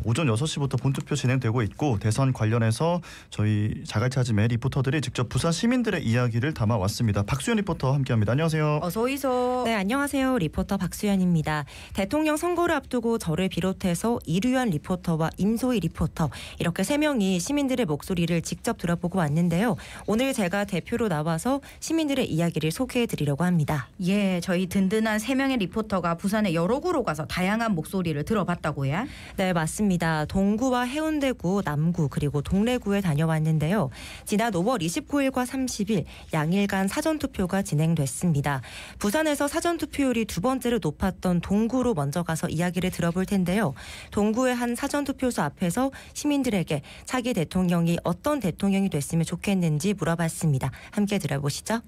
오전 6시부터 본투표 진행되고 있고 대선 관련해서 저희 자갈찾음의 리포터들이 직접 부산 시민들의 이야기를 담아왔습니다. 박수연 리포터 함께합니다. 안녕하세요. 어서 오이소. 네, 안녕하세요. 리포터 박수연입니다. 대통령 선거를 앞두고 저를 비롯해서 이류연 리포터와 임소희 리포터 이렇게 3명이 시민들의 목소리를 직접 들어보고 왔는데요. 오늘 제가 대표로 나와서 시민들의 이야기를 소개해드리려고 합니다. 예, 저희 든든한 3명의 리포터가 부산의 여러 구로 가서 다양한 목소리를 들어봤다고요? 네, 맞습니다. 동구와 해운대구, 남구 그리고 동래구에 다녀왔는데요. 지난 5월 29일과 30일 양일간 사전투표가 진행됐습니다. 부산에서 사전투표율이 2번째로 높았던 동구로 먼저 가서 이야기를 들어볼 텐데요. 동구의 한 사전투표소 앞에서 시민들에게 차기 대통령이 어떤 대통령이 됐으면 좋겠는지 물어봤습니다. 함께 들어보시죠.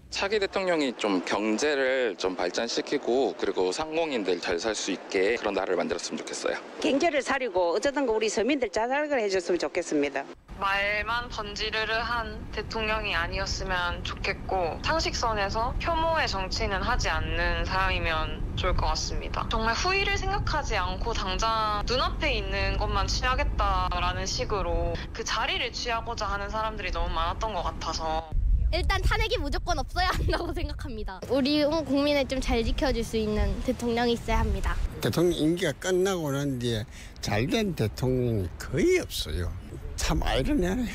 차기 대통령이 좀 경제를 좀 발전시키고 그리고 상공인들 잘 살 수 있게 그런 나라를 만들었으면 좋겠어요. 경제를 살리고 어쨌든 우리 서민들 잘 살게 해줬으면 좋겠습니다. 말만 번지르르한 대통령이 아니었으면 좋겠고 상식선에서 혐오의 정치는 하지 않는 사람이면 좋을 것 같습니다. 정말 후일을 생각하지 않고 당장 눈앞에 있는 것만 취하겠다라는 식으로 그 자리를 취하고자 하는 사람들이 너무 많았던 것 같아서 일단 탄핵이 무조건 없어야 한다고 생각합니다. 우리 국민을 좀 잘 지켜줄 수 있는 대통령이 있어야 합니다. 대통령 임기가 끝나고 난 뒤에 잘된 대통령이 거의 없어요. 참 아이러니하네요.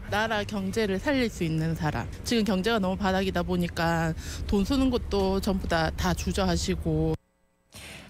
나라 경제를 살릴 수 있는 사람. 지금 경제가 너무 바닥이다 보니까 돈 쓰는 것도 전부 다 주저하시고.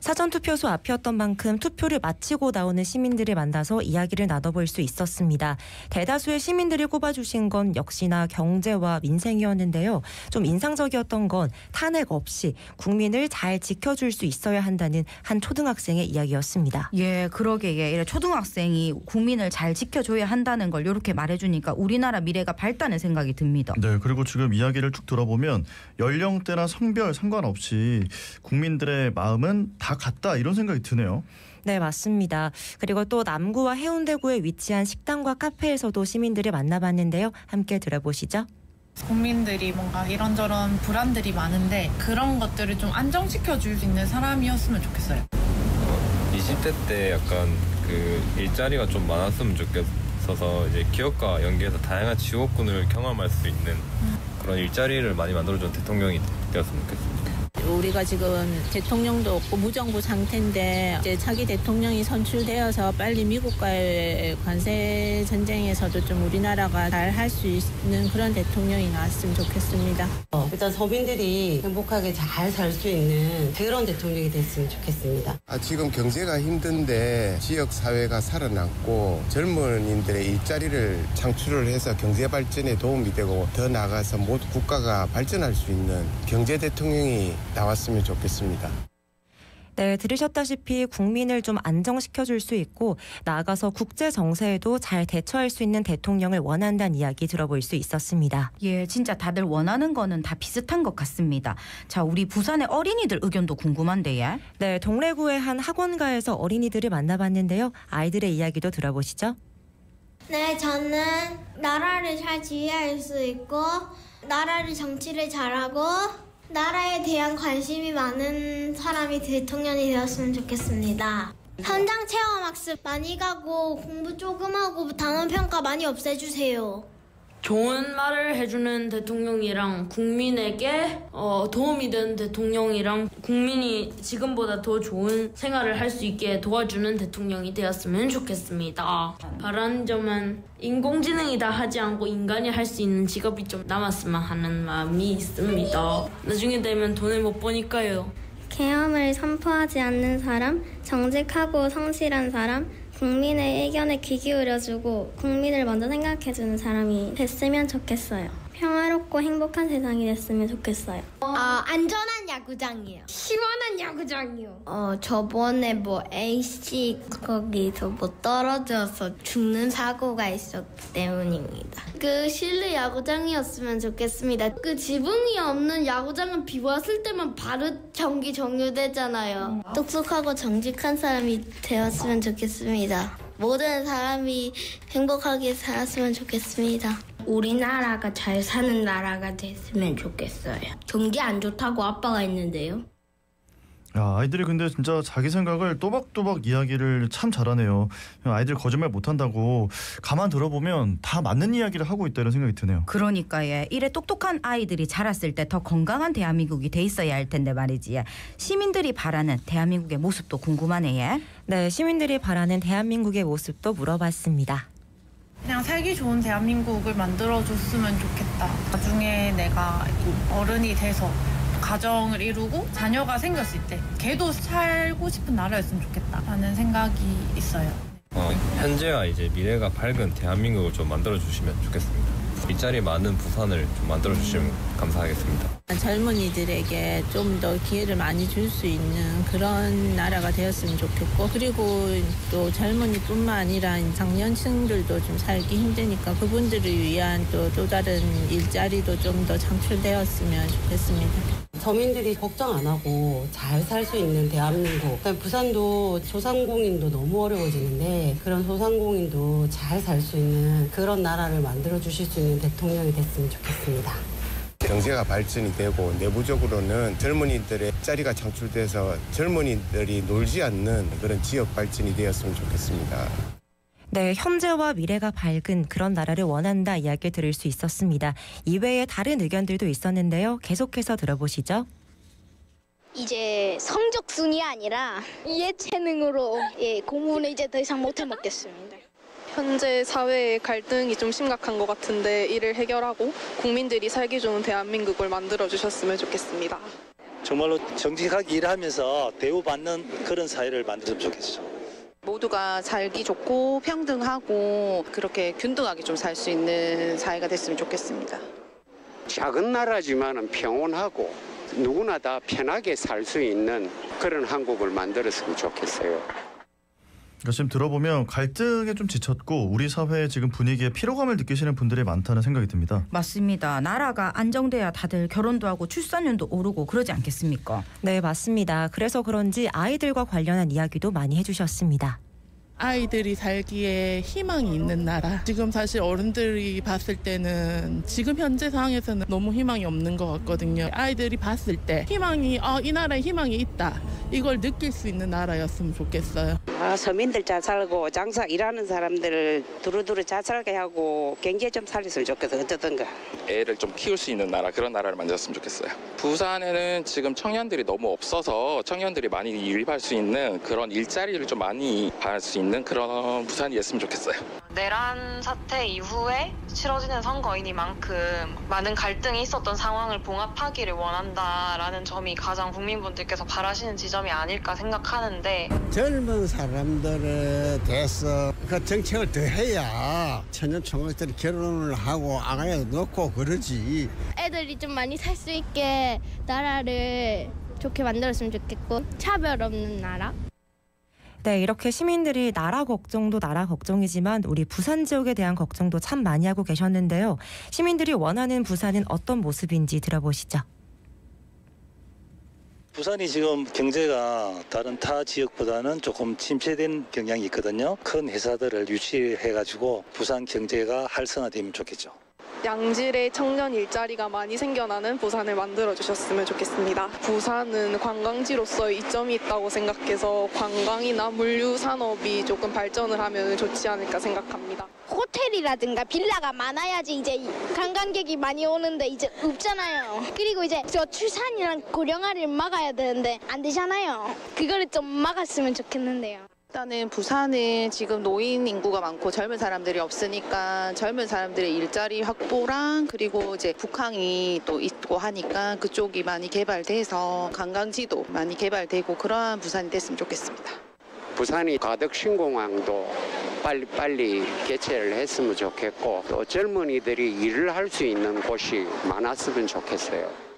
사전투표소 앞이었던 만큼 투표를 마치고 나오는 시민들을 만나서 이야기를 나눠볼 수 있었습니다. 대다수의 시민들이 꼽아주신 건 역시나 경제와 민생이었는데요. 좀 인상적이었던 건 탄핵 없이 국민을 잘 지켜줄 수 있어야 한다는 한 초등학생의 이야기였습니다. 예, 그러게 예, 초등학생이 국민을 잘 지켜줘야 한다는 걸 이렇게 말해주니까 우리나라 미래가 밝다는 생각이 듭니다. 네, 그리고 지금 이야기를 쭉 들어보면 연령대나 성별 상관없이 국민들의 마음은 다 같다 이런 생각이 드네요. 네, 맞습니다. 그리고 또 남구와 해운대구에 위치한 식당과 카페에서도 시민들을 만나봤는데요. 함께 들어보시죠. 국민들이 뭔가 이런저런 불안들이 많은데 그런 것들을 좀 안정시켜 줄 수 있는 사람이었으면 좋겠어요. 20대 때 약간 그 일자리가 좀 많았으면 좋겠어서 이제 기업과 연계해서 다양한 직업군을 경험할 수 있는 그런 일자리를 많이 만들어준 대통령이 되었으면 좋겠습니다. 우리가 지금 대통령도 없고 무정부 상태인데 이제 차기 대통령이 선출되어서 빨리 미국과의 관세 전쟁에서도 좀 우리나라가 잘 할 수 있는 그런 대통령이 나왔으면 좋겠습니다. 일단 서민들이 행복하게 잘 살 수 있는 그런 대통령이 됐으면 좋겠습니다. 지금 경제가 힘든데 지역 사회가 살아남고 젊은이들의 일자리를 창출을 해서 경제 발전에 도움이 되고 더 나아가서 모두 국가가 발전할 수 있는 경제 대통령이 나왔으면 좋겠습니다. 네, 들으셨다시피 국민을 좀 안정시켜줄 수 있고 나아가서 국제 정세에도 잘 대처할 수 있는 대통령을 원한다는 이야기 들어볼 수 있었습니다. 예, 진짜 다들 원하는 거는 다 비슷한 것 같습니다. 자, 우리 부산의 어린이들 의견도 궁금한데요. 네, 동래구의 한 학원가에서 어린이들을 만나봤는데요. 아이들의 이야기도 들어보시죠. 네, 저는 나라를 잘 지휘할 수 있고 나라를 정치를 잘하고 나라에 대한 관심이 많은 사람이 대통령이 되었으면 좋겠습니다. 현장 체험학습 많이 가고 공부 조금 하고 단원평가 많이 없애주세요. 좋은 말을 해주는 대통령이랑 국민에게 도움이 되는 대통령이랑 국민이 지금보다 더 좋은 생활을 할 수 있게 도와주는 대통령이 되었으면 좋겠습니다. 바라는 점은 인공지능이 다 하지 않고 인간이 할 수 있는 직업이 좀 남았으면 하는 마음이 있습니다. 나중에 되면 돈을 못 버니까요. 계엄을 선포하지 않는 사람, 정직하고 성실한 사람, 국민의 의견에 귀 기울여주고 국민을 먼저 생각해주는 사람이 됐으면 좋겠어요. 평화롭고 행복한 세상이 됐으면 좋겠어요. 안전한 야구장이요. 시원한 야구장이요. 저번에 AC 거기서 떨어져서 죽는 사고가 있었기 때문입니다. 실내 야구장이었으면 좋겠습니다. 지붕이 없는 야구장은 비 왔을 때만 바로 경기 종료되잖아요. 똑똑하고 정직한 사람이 되었으면 좋겠습니다. 모든 사람이 행복하게 살았으면 좋겠습니다. 우리나라가 잘 사는 나라가 됐으면 좋겠어요. 경기 안 좋다고 아빠가 있는데요. 야, 아이들이 근데 진짜 자기 생각을 또박또박 이야기를 참 잘하네요. 아이들 거짓말 못한다고 가만 들어보면 다 맞는 이야기를 하고 있다는 생각이 드네요. 그러니까 이래 똑똑한 아이들이 자랐을 때 더 건강한 대한민국이 돼 있어야 할 텐데 말이지. 시민들이 바라는 대한민국의 모습도 궁금하네. 네, 시민들이 바라는 대한민국의 모습도 물어봤습니다. 그냥 살기 좋은 대한민국을 만들어줬으면 좋겠다. 나중에 내가 어른이 돼서 가정을 이루고 자녀가 생겼을 때 걔도 살고 싶은 나라였으면 좋겠다라는 생각이 있어요. 현재와 이제 미래가 밝은 대한민국을 좀 만들어주시면 좋겠습니다. 일자리 많은 부산을 좀 만들어주시면 감사하겠습니다. 젊은이들에게 좀 더 기회를 많이 줄 수 있는 그런 나라가 되었으면 좋겠고, 그리고 또 젊은이뿐만 아니라 장년층들도 좀 살기 힘드니까 그분들을 위한 또 다른 일자리도 좀 더 창출되었으면 좋겠습니다. 서민들이 걱정 안 하고 잘 살 수 있는 대한민국. 부산도 소상공인도 너무 어려워지는데 그런 소상공인도 잘 살 수 있는 그런 나라를 만들어 주실 수 있는 대통령이 됐으면 좋겠습니다. 경제가 발전이 되고 내부적으로는 젊은이들의 자리가 창출돼서 젊은이들이 놀지 않는 그런 지역 발전이 되었으면 좋겠습니다. 네, 현재와 미래가 밝은 그런 나라를 원한다 이야기 들을 수 있었습니다. 이외에 다른 의견들도 있었는데요. 계속해서 들어보시죠. 이제 성적 순이 아니라 예체능으로 공부는 이제 더 이상 못해 먹겠습니다. 현재 사회의 갈등이 좀 심각한 것 같은데 이를 해결하고 국민들이 살기 좋은 대한민국을 만들어주셨으면 좋겠습니다. 정말로 정직하게 일하면서 대우받는 그런 사회를 만들었으면 좋겠죠. 모두가 살기 좋고 평등하고 그렇게 균등하게 좀 살 수 있는 사회가 됐으면 좋겠습니다. 작은 나라지만 평온하고 누구나 다 편하게 살 수 있는 그런 한국을 만들었으면 좋겠어요. 그러니까 지금 들어보면 갈등에 좀 지쳤고 우리 사회의 지금 분위기에 피로감을 느끼시는 분들이 많다는 생각이 듭니다. 맞습니다. 나라가 안정돼야 다들 결혼도 하고 출산율도 오르고 그러지 않겠습니까? 네, 맞습니다. 그래서 그런지 아이들과 관련한 이야기도 많이 해주셨습니다. 아이들이 살기에 희망이 있는 나라. 지금 사실 어른들이 봤을 때는 지금 현재 상황에서는 너무 희망이 없는 것 같거든요. 아이들이 봤을 때 희망이 이 나라에 희망이 있다. 이걸 느낄 수 있는 나라였으면 좋겠어요. 서민들 잘 살고 장사 일하는 사람들 두루두루 잘 살게 하고 경제 좀 살렸으면 좋겠어요. 어쩌든가. 애를 좀 키울 수 있는 나라, 그런 나라를 만들었으면 좋겠어요. 부산에는 지금 청년들이 너무 없어서 청년들이 많이 유입할 수 있는 그런 일자리를 좀 많이 받을 수 있는 그런 부산이 됐으면 좋겠어요. 내란 사태 이후에 치러지는 선거이니만큼 많은 갈등이 있었던 상황을 봉합하기를 원한다라는 점이 가장 국민분들께서 바라시는 지점이 아닐까 생각하는데, 젊은 사람들에 대해서 그 정책을 더 해야 청년 청년들이 결혼을 하고 아가에 넣고 그러지. 애들이 좀 많이 살 수 있게 나라를 좋게 만들었으면 좋겠고, 차별 없는 나라. 네, 이렇게 시민들이 나라 걱정도 나라 걱정이지만 우리 부산 지역에 대한 걱정도 참 많이 하고 계셨는데요. 시민들이 원하는 부산은 어떤 모습인지 들어보시죠. 부산이 지금 경제가 다른 타 지역보다는 조금 침체된 경향이 있거든요. 큰 회사들을 유치해가지고 부산 경제가 활성화되면 좋겠죠. 양질의 청년 일자리가 많이 생겨나는 부산을 만들어주셨으면 좋겠습니다. 부산은 관광지로서의 이점이 있다고 생각해서 관광이나 물류 산업이 조금 발전을 하면 좋지 않을까 생각합니다. 호텔이라든가 빌라가 많아야지 이제 관광객이 많이 오는데 이제 없잖아요. 그리고 이제 저 출산이랑 고령화를 막아야 되는데 안 되잖아요. 그거를 좀 막았으면 좋겠는데요. 일단은 부산은 지금 노인 인구가 많고 젊은 사람들이 없으니까 젊은 사람들의 일자리 확보랑 그리고 이제 북항이 또 있고 하니까 그쪽이 많이 개발돼서 관광지도 많이 개발되고 그러한 부산이 됐으면 좋겠습니다. 부산이 가덕 신공항도 빨리 개최를 했으면 좋겠고 또 젊은이들이 일을 할 수 있는 곳이 많았으면 좋겠어요.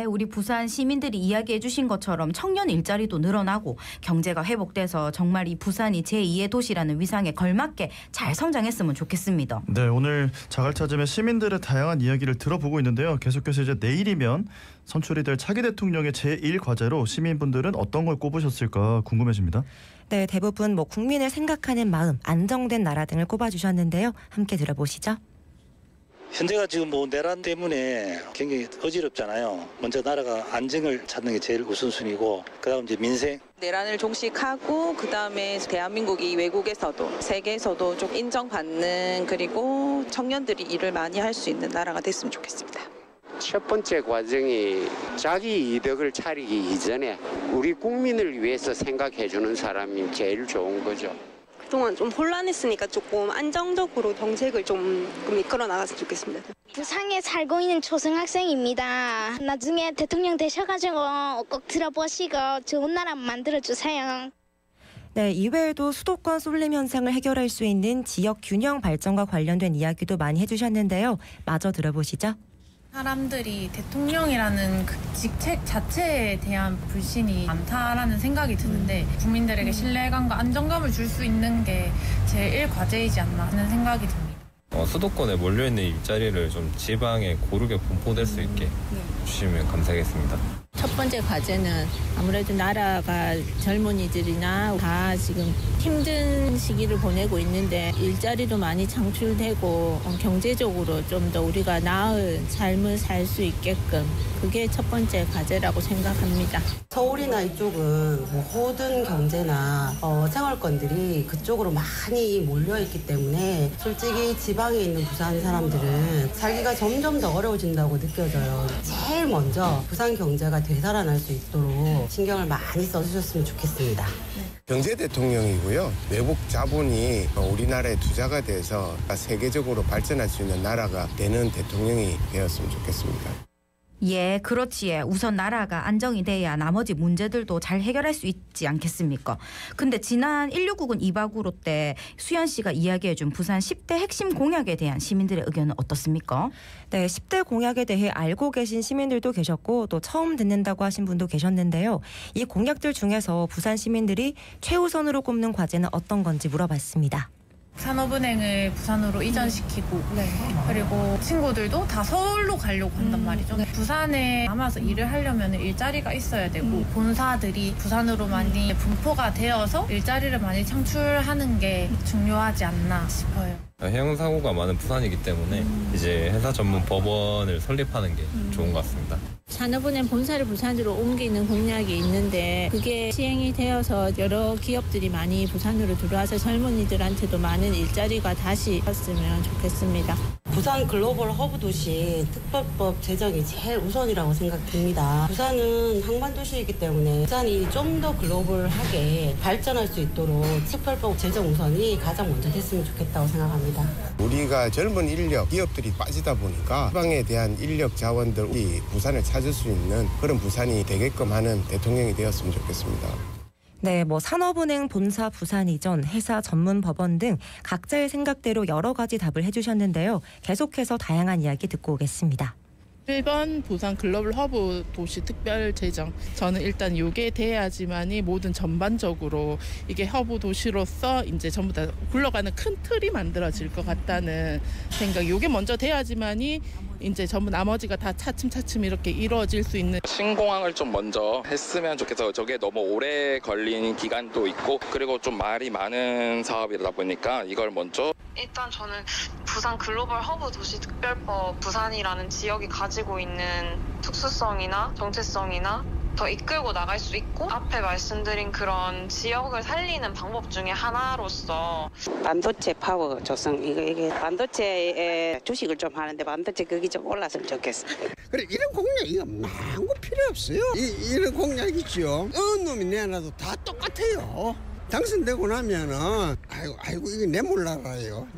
우리 부산 시민들이 이야기해 주신 것처럼 청년 일자리도 늘어나고 경제가 회복돼서 정말 이 부산이 제2의 도시라는 위상에 걸맞게 잘 성장했으면 좋겠습니다. 네, 오늘 자갈찾음의 시민들의 다양한 이야기를 들어보고 있는데요. 계속해서 이제 내일이면 선출이 될 차기 대통령의 제1과제로 시민분들은 어떤 걸 꼽으셨을까 궁금해집니다. 네, 대부분 국민을 생각하는 마음, 안정된 나라 등을 꼽아주셨는데요. 함께 들어보시죠. 현재가 지금 뭐 내란 때문에 굉장히 어지럽잖아요. 먼저 나라가 안정을 찾는 게 제일 우선순위고 그다음 이제 민생. 내란을 종식하고 그다음에 대한민국이 외국에서도 세계에서도 좀 인정받는 그리고 청년들이 일을 많이 할 수 있는 나라가 됐으면 좋겠습니다. 첫 번째 과정이 자기 이득을 차리기 이전에 우리 국민을 위해서 생각해주는 사람이 제일 좋은 거죠. 그동안 좀 혼란했으니까 조금 안정적으로 정책을 좀 이끌어 나갔으면 좋겠습니다. 부산에 살고 있는 초등학생입니다. 나중에 대통령 되셔가지고 꼭 들어보시고 좋은 나라 만들어주세요. 네, 이외에도 수도권 쏠림 현상을 해결할 수 있는 지역 균형 발전과 관련된 이야기도 많이 해주셨는데요. 마저 들어보시죠. 사람들이 대통령이라는 그 직책 자체에 대한 불신이 많다라는 생각이 드는데 국민들에게 신뢰감과 안정감을 줄 수 있는 게 제일 과제이지 않나 하는 생각이 듭니다. 수도권에 몰려있는 일자리를 좀 지방에 고르게 분포될 수 있게 주시면 감사하겠습니다. 첫 번째 과제는 아무래도 나라가 젊은이들이나 다 지금 힘든 시기를 보내고 있는데 일자리도 많이 창출되고 경제적으로 좀 더 우리가 나은 삶을 살 수 있게끔 그게 첫 번째 과제라고 생각합니다. 서울이나 이쪽은 모든 경제나 생활권들이 그쪽으로 많이 몰려있기 때문에 솔직히 지방에 있는 부산 사람들은 살기가 점점 더 어려워진다고 느껴져요. 제일 먼저 부산 경제가 되살아날 수 있도록 신경을 많이 써주셨으면 좋겠습니다. 경제 대통령이고요. 외국 자본이 우리나라에 투자가 돼서 세계적으로 발전할 수 있는 나라가 되는 대통령이 되었으면 좋겠습니다. 예, 그렇지예. 우선 나라가 안정이 돼야 나머지 문제들도 잘 해결할 수 있지 않겠습니까? 근데 지난 169군 2박으로 때 수연 씨가 이야기해준 부산 10대 핵심 공약에 대한 시민들의 의견은 어떻습니까? 네, 10대 공약에 대해 알고 계신 시민들도 계셨고 또 처음 듣는다고 하신 분도 계셨는데요. 이 공약들 중에서 부산 시민들이 최우선으로 꼽는 과제는 어떤 건지 물어봤습니다. 산업은행을 부산으로 이전시키고 그리고 친구들도 다 서울로 가려고 한단 말이죠. 부산에 남아서 일을 하려면 일자리가 있어야 되고 본사들이 부산으로 많이 분포가 되어서 일자리를 많이 창출하는 게 중요하지 않나 싶어요. 해양 사고가 많은 부산이기 때문에 이제 회사 전문 법원을 설립하는 게 좋은 것 같습니다. 산업은행 본사를 부산으로 옮기는 공약이 있는데 그게 시행이 되어서 여러 기업들이 많이 부산으로 들어와서 젊은이들한테도 많은 일자리가 다시 왔으면 좋겠습니다. 부산 글로벌 허브 도시 특별법 제정이 제일 우선이라고 생각됩니다. 부산은 항만도시이기 때문에 부산이 좀 더 글로벌하게 발전할 수 있도록 특별법 제정 우선이 가장 먼저 됐으면 좋겠다고 생각합니다. 우리가 젊은 인력, 기업들이 빠지다 보니까 지방에 대한 인력 자원들이 부산을 찾을 수 있는 그런 부산이 되게끔 하는 대통령이 되었으면 좋겠습니다. 네, 산업은행 본사 부산 이전, 회사 전문 법원 등 각자의 생각대로 여러 가지 답을 해주셨는데요. 계속해서 다양한 이야기 듣고 오겠습니다. 1번 부산 글로벌 허브 도시 특별 제정. 저는 일단 이게 돼야지만이 모든 전반적으로 이게 허브 도시로서 이제 전부 다 굴러가는 큰 틀이 만들어질 것 같다는 생각. 이게 먼저 돼야지만이 이제 전부 나머지가 다 차츰차츰 이렇게 이루어질 수 있는. 신공항을 좀 먼저 했으면 좋겠어요. 저게 너무 오래 걸린 기간도 있고 그리고 좀 말이 많은 사업이다 보니까 이걸 먼저. 일단 저는 부산 글로벌 허브 도시 특별법 부산이라는 지역이 가지고 있는 특수성이나 정체성이나 더 이끌고 나갈 수 있고 앞에 말씀드린 그런 지역을 살리는 방법 중에 하나로서 반도체 파워 조성 이게 반도체에 주식을 좀 하는데 반도체 그게 좀 올랐으면 좋겠어. 그래 이런 공약이 많고 필요 없어요. 이런 공약 있죠. 어느 놈이 내놔도 다 똑같아요. 당선되고 나면은 아이고 이게 내 몰라라요.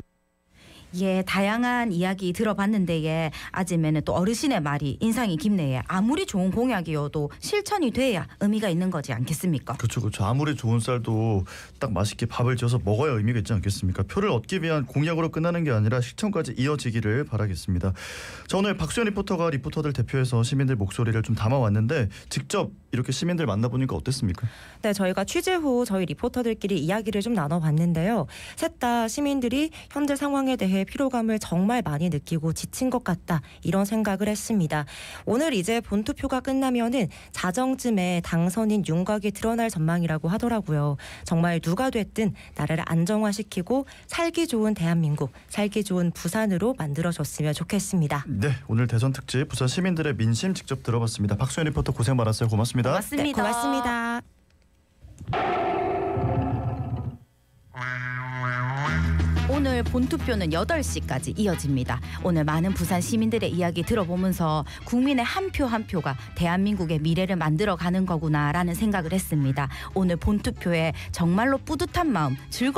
예, 다양한 이야기 들어봤는데 예, 아침에는 또 어르신의 말이 인상이 깊네요. 아무리 좋은 공약이어도 실천이 돼야 의미가 있는 거지 않겠습니까? 그렇죠. 아무리 좋은 쌀도 딱 맛있게 밥을 지어서 먹어야 의미가 있지 않겠습니까? 표를 얻기 위한 공약으로 끝나는 게 아니라 실천까지 이어지기를 바라겠습니다. 자, 오늘 박수현 리포터가 리포터들 대표해서 시민들 목소리를 좀 담아왔는데 직접 이렇게 시민들 만나보니까 어땠습니까? 네, 저희가 취재 후 저희 리포터들끼리 이야기를 좀 나눠봤는데요. 셋 다 시민들이 현재 상황에 대해 피로감을 정말 많이 느끼고 지친 것 같다 이런 생각을 했습니다. 오늘 이제 본투표가 끝나면은 자정쯤에 당선인 윤곽이 드러날 전망이라고 하더라고요. 정말 누가 됐든 나라를 안정화시키고 살기 좋은 대한민국, 살기 좋은 부산으로 만들어줬으면 좋겠습니다. 네, 오늘 대선 특집 부산 시민들의 민심 직접 들어봤습니다. 박소연 리포터 고생 많았어요. 고맙습니다. 고맙습니다. 네, 고맙습니다. 오늘 본투표는 8시까지 이어집니다. 오늘 많은 부산 시민들의 이야기 들어보면서 국민의 한 표 한 표가 대한민국의 미래를 만들어가는 거구나라는 생각을 했습니다. 오늘 본투표에 정말로 뿌듯한 마음, 즐거운